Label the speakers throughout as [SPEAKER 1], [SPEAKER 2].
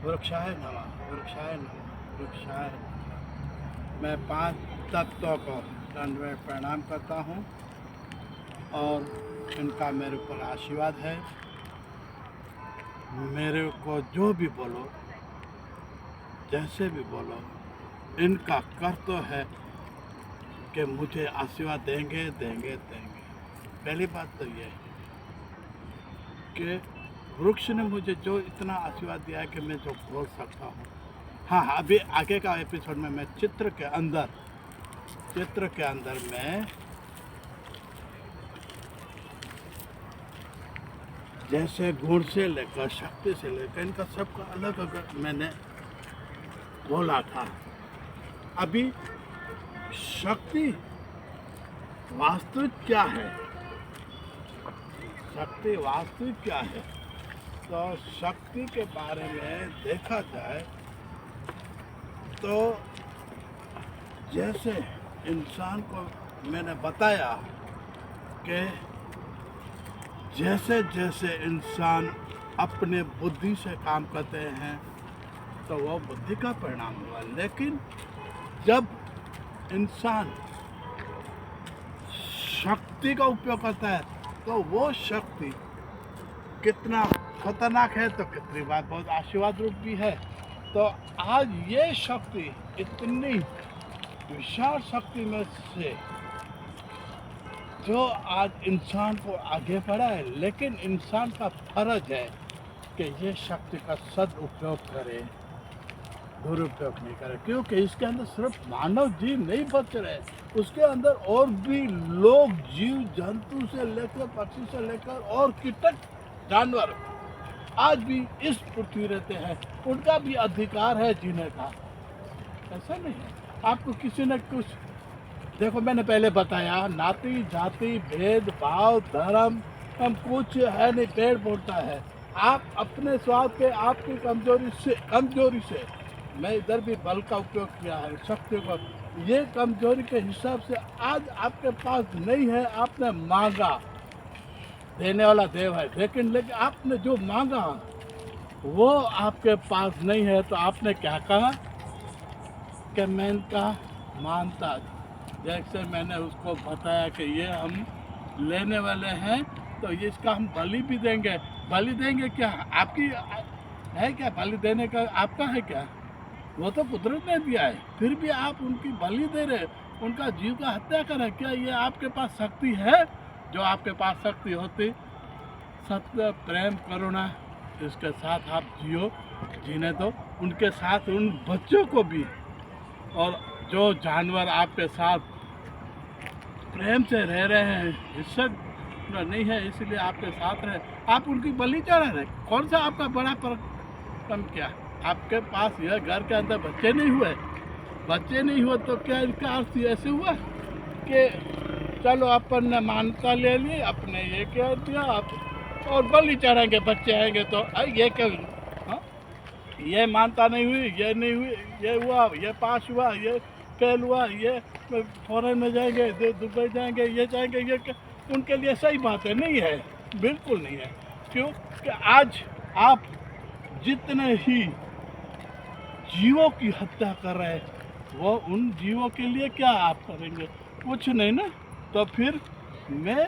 [SPEAKER 1] वृक्षाय नमः, वृक्षाय नमः, वृक्षाय नमः। मैं 5 तत्वों को दंडवत प्रणाम करता हूँ और इनका मेरे ऊपर आशीर्वाद है। मेरे को जो भी बोलो, जैसे भी बोलो, इनका कर्तव्य है कि मुझे आशीर्वाद देंगे देंगे देंगे। पहली बात तो ये है कि वृक्ष ने मुझे जो इतना आशीर्वाद दिया है कि मैं जो बोल सकता हूँ। हाँ, अभी आगे का एपिसोड में मैं चित्र के अंदर मैं जैसे गुण से लेकर शक्ति से लेकर इनका सबका अलग अलग मैंने बोला था। अभी शक्ति वास्तविक क्या है, शक्ति वास्तविक क्या है, तो शक्ति के बारे में देखा जाए तो जैसे इंसान को मैंने बताया कि जैसे जैसे इंसान अपने बुद्धि से काम करते हैं तो वह बुद्धि का परिणाम हुआ, लेकिन जब इंसान शक्ति का उपयोग करता है तो वो शक्ति कितना खतरनाक है, तो कितनी बात बहुत आशीर्वाद रूप भी है। तो आज ये शक्ति इतनी विशाल शक्ति में से जो आज इंसान को आगे बढ़ा है, लेकिन इंसान का फर्ज है कि ये शक्ति का सदुपयोग करे, दुरुपयोग नहीं करे, क्योंकि इसके अंदर सिर्फ मानव जीव नहीं बच रहे, उसके अंदर और भी लोग, जीव जंतु से लेकर पक्षी से लेकर और कीटक जानवर आज भी इस पृथ्वी रहते हैं, उनका भी अधिकार है जीने का। ऐसा नहीं है आपको किसी ने कुछ, देखो मैंने पहले बताया, नाती जाति भेदभाव धर्म हम कुछ है नहीं, पेड़ बोलता है। आप अपने स्वार्थ के, आपकी कमजोरी से मैं इधर भी बल का उपयोग किया है, शक्ति को, ये कमजोरी के हिसाब से आज आपके पास नहीं है, आपने मांगा, देने वाला देव है, लेकिन आपने जो मांगा वो आपके पास नहीं है, तो आपने क्या कहा कि मैं इनका मानता, जैसे मैंने उसको बताया कि ये हम लेने वाले हैं तो ये इसका हम बलि भी देंगे। बलि देंगे क्या, आपकी है क्या बलि देने का, आपका है क्या? वो तो कुदरत ने दिया है, फिर भी आप उनकी बलि दे रहे, उनका जीव का हत्या कर रहे। क्या ये आपके पास शक्ति है? जो आपके पास शक्ति होती, सत्य प्रेम करुणा इसके साथ आप जियो, जीने दो, उनके साथ उन बच्चों को भी, और जो जानवर आपके साथ प्रेम से रह रहे हैं, हिस्सक नहीं है इसलिए आपके साथ रहे, आप उनकी बलि चढ़ा रहे। कौन सा आपका बड़ा परिक्रम किया? आपके पास यह घर के अंदर बच्चे नहीं हुए तो क्या इनका अर्थ ऐसे हुआ कि चलो अपन ने मान्यता ले ली, अपने ये कह दिया आप और बलि चढ़ाएंगे, बच्चे आएंगे तो ये क्या, हाँ? ये मानता नहीं हुई, ये नहीं हुई, ये हुआ, ये पास हुआ, ये फेल हुआ, ये फॉरेन में जाएंगे, दुबई जाएंगे, ये जाएंगे, ये उनके लिए सही बात है? नहीं है, बिल्कुल नहीं है। क्यों कि आज आप जितने ही जीवों की हत्या कर रहे हैं, वो उन जीवों के लिए क्या आप करेंगे? कुछ नहीं ना। तो फिर मैं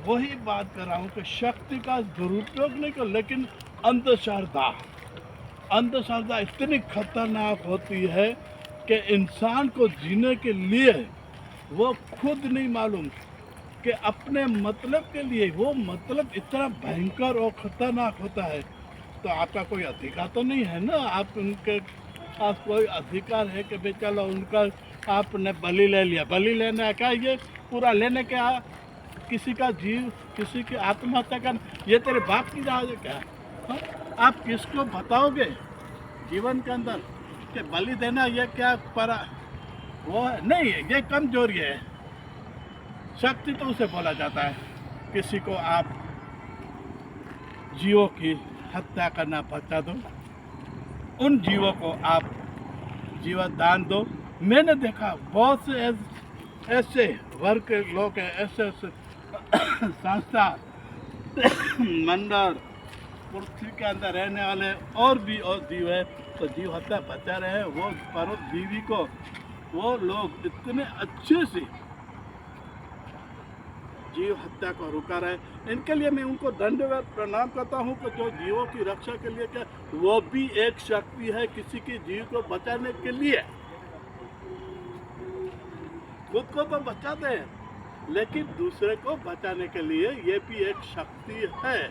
[SPEAKER 1] वही बात कर रहा हूँ कि शक्ति का दुरुपयोग नहीं कर, लेकिन अंधश्रद्धा इतनी खतरनाक होती है कि इंसान को जीने के लिए वो खुद नहीं मालूम कि अपने मतलब के लिए वो मतलब इतना भयंकर और खतरनाक होता है। तो आपका कोई अधिकार तो नहीं है ना, आप उनके पास कोई अधिकार है कि भाई चलो उनका आपने बलि ले लिया, बलि लेने का ये पूरा लेने का, किसी का जीव, किसी की आत्महत्या कर, ये तेरे बाप की राज है क्या? हाँ? आप किसको बताओगे जीवन के अंदर कि बलि देना ये क्या परा वो है? नहीं है, ये कमजोरी है। शक्ति तो उसे बोला जाता है, किसी को आप जीवों की हत्या करना बचा दो, उन जीवों को आप जीवन दान दो। मैंने देखा बहुत से ऐसे वर्ग के लोग हैं, ऐसे संस्था मंडल पृथ्वी के अंदर रहने वाले और भी और जीव है, तो जीव हत्या बचा रहे हैं। वो परोपजीवी को वो लोग इतने अच्छे से जीव हत्या को रुका रहे। इनके लिए मैं उनको धन्यवाद प्रणाम करता हूँ कि जो जीवों की रक्षा के लिए क्या वो भी एक शक्ति है किसी के जीव को बचाने के लिए। खुद को तो बचाते हैं लेकिन दूसरे को बचाने के लिए ये भी एक शक्ति है।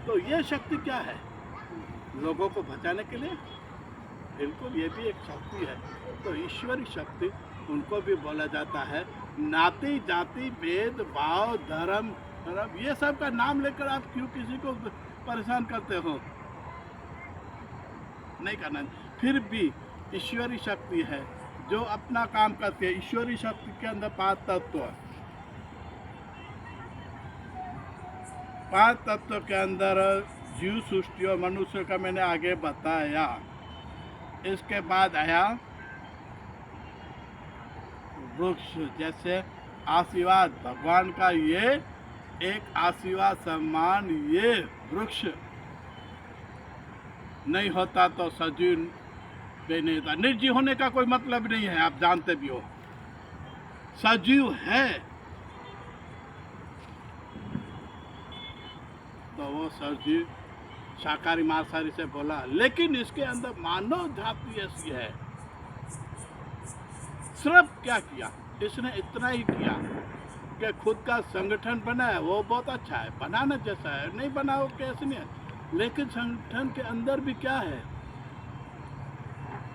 [SPEAKER 1] तो ये शक्ति क्या है? लोगों को बचाने के लिए बिल्कुल ये भी एक शक्ति है। तो ईश्वरी शक्ति उनको भी बोला जाता है। नाती जाति भेद भाव धर्म ये सब का नाम लेकर आप क्यों किसी को परेशान करते हो? नहीं करना। फिर भी ईश्वरी शक्ति है जो अपना काम करती है। ईश्वरी शक्ति के अंदर 5 तत्व है। 5 तत्व के अंदर जीव सृष्टि और मनुष्य का मैंने आगे बताया। इसके बाद आया वृक्ष, जैसे आशीर्वाद भगवान का ये एक आशीर्वाद सम्मान, ये वृक्ष नहीं होता तो सजीव भी नहीं होता। निर्जीव होने का कोई मतलब नहीं है, आप जानते भी हो। सजीव है तो वो सजीव शाकाहारी मांसाहारी से बोला, लेकिन इसके अंदर मानव जाति ऐसी है। सिर्फ क्या किया इसने? इतना ही किया कि खुद का संगठन बनाया। वो बहुत अच्छा है, बनाना जैसा है, नहीं बनाओ कैसे नहीं है। लेकिन संगठन के अंदर भी क्या है?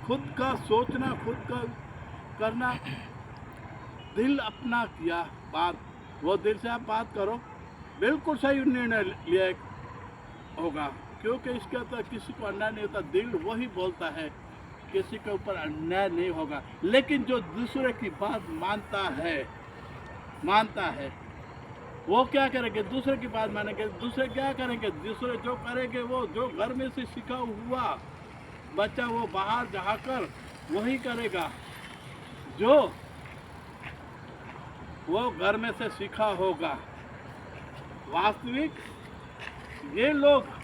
[SPEAKER 1] खुद का सोचना, खुद का करना, दिल अपना किया बात। वो दिल से आप बात करो, बिल्कुल सही निर्णय लिया होगा, क्योंकि इसके अंदर किसी को अन्याय नहीं होता। दिल वही बोलता है किसी के ऊपर अन्याय नहीं होगा। लेकिन जो दूसरे की बात मानता है वो क्या करेंगे? दूसरे की बात मानेंगे। दूसरे क्या करेंगे? दूसरे जो करेंगे वो जो घर में से सीखा हुआ बच्चा वो बाहर जाकर वही करेगा जो वो घर में से सीखा होगा। वास्तविक ये लोग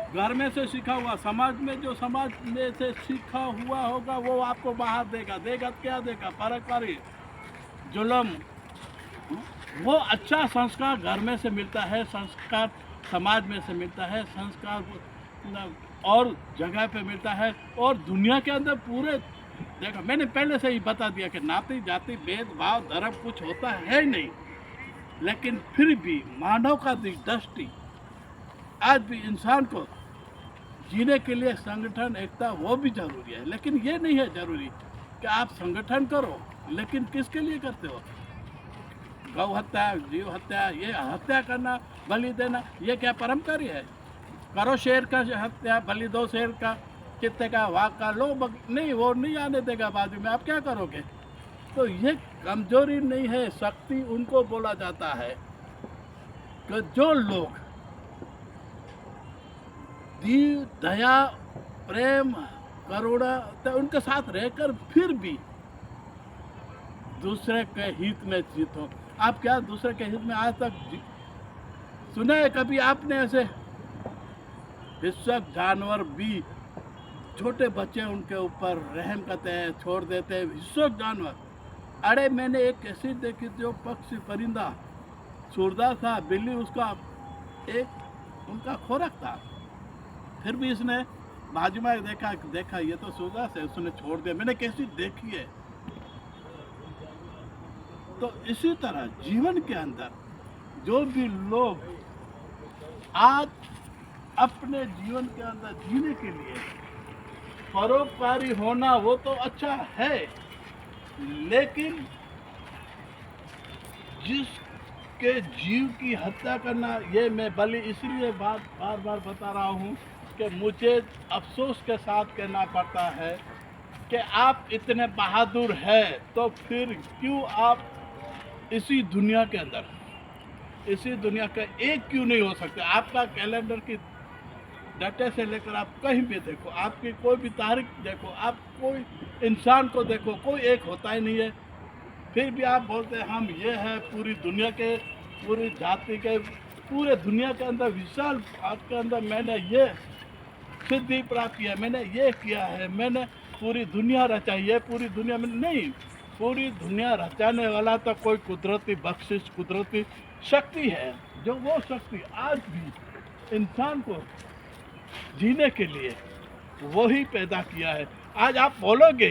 [SPEAKER 1] घर में से सीखा हुआ, समाज में जो समाज में से सीखा हुआ होगा वो आपको बाहर देगा। क्या देगा? पारंपरिक जुल्म। वो अच्छा संस्कार घर में से मिलता है, संस्कार समाज में से मिलता है, संस्कार और जगह पे मिलता है। और दुनिया के अंदर पूरे देखो, मैंने पहले से ही बता दिया कि नाती जाति भेदभाव धर्म कुछ होता है नहीं। लेकिन फिर भी मानव का दृष्टि आज भी इंसान को जीने के लिए संगठन एकता वो भी जरूरी है। लेकिन ये नहीं है जरूरी कि आप संगठन करो, लेकिन किसके लिए करते हो? गौ हत्या, जीव हत्या, ये हत्या करना, बलि देना, ये क्या परंपरा है? करो शेर का हत्या, बलि दो शेर का, चित्ते का, वाघ का, लो नहीं, वो नहीं आने देगा बाजू में, आप क्या करोगे? तो ये कमजोरी नहीं है, शक्ति उनको बोला जाता है कि जो लोग दया, प्रेम, करुणा तो उनके साथ रहकर फिर भी दूसरे के हित में जीत हो। आप क्या दूसरे के हित में आज तक सुना है कभी आपने? ऐसे हिंसक जानवर भी, छोटे बच्चे उनके ऊपर रहम करते हैं, छोड़ देते हैं, हिंसक जानवर। अरे मैंने एक ऐसी देखी जो पक्षी परिंदा सुरदा था, बिल्ली उसका एक उनका खोराक था, फिर भी इसने बाजू में देखा ये तो सुरदा से, उसने छोड़ दिया। मैंने कैसी देखी है। तो इसी तरह जीवन के अंदर जो भी लोग आज अपने जीवन के अंदर जीने के लिए परोपकारी होना वो तो अच्छा है, लेकिन जिसके जीव की हत्या करना, ये मैं बलि इसलिए बार बार बता रहा हूँ कि मुझे अफसोस के साथ कहना पड़ता है कि आप इतने बहादुर हैं तो फिर क्यों आप इसी दुनिया के अंदर, इसी दुनिया का एक क्यों नहीं हो सकते? आपका कैलेंडर की डाटे से लेकर आप कहीं भी देखो, आपकी कोई भी तारीख देखो, आप कोई इंसान को देखो, कोई एक होता ही नहीं है। फिर भी आप बोलते हैं हम ये है, पूरी दुनिया के, पूरी जाति के पूरे दुनिया के अंदर विशाल आपके अंदर मैंने ये सिद्धि प्राप्त किया, मैंने ये किया है, मैंने पूरी दुनिया रचाई है, पूरी दुनिया में नहीं, पूरी दुनिया रचाने वाला तो कोई कुदरती बख्शिश, कुदरती शक्ति है, जो वो शक्ति आज भी इंसान को जीने के लिए वही पैदा किया है। आज आप बोलोगे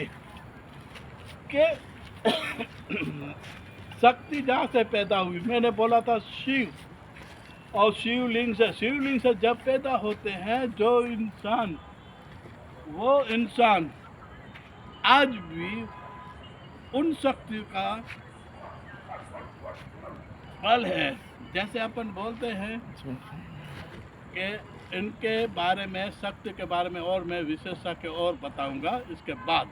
[SPEAKER 1] कि शक्ति जहाँ से पैदा हुई, मैंने बोला था शिव, और शिवलिंग से जब पैदा होते हैं जो इंसान, वो इंसान आज भी उन शक्ति का फल है। जैसे अपन बोलते हैं कि इनके बारे में, शक्ति के बारे में और मैं विशेषता के और बताऊंगा इसके बाद।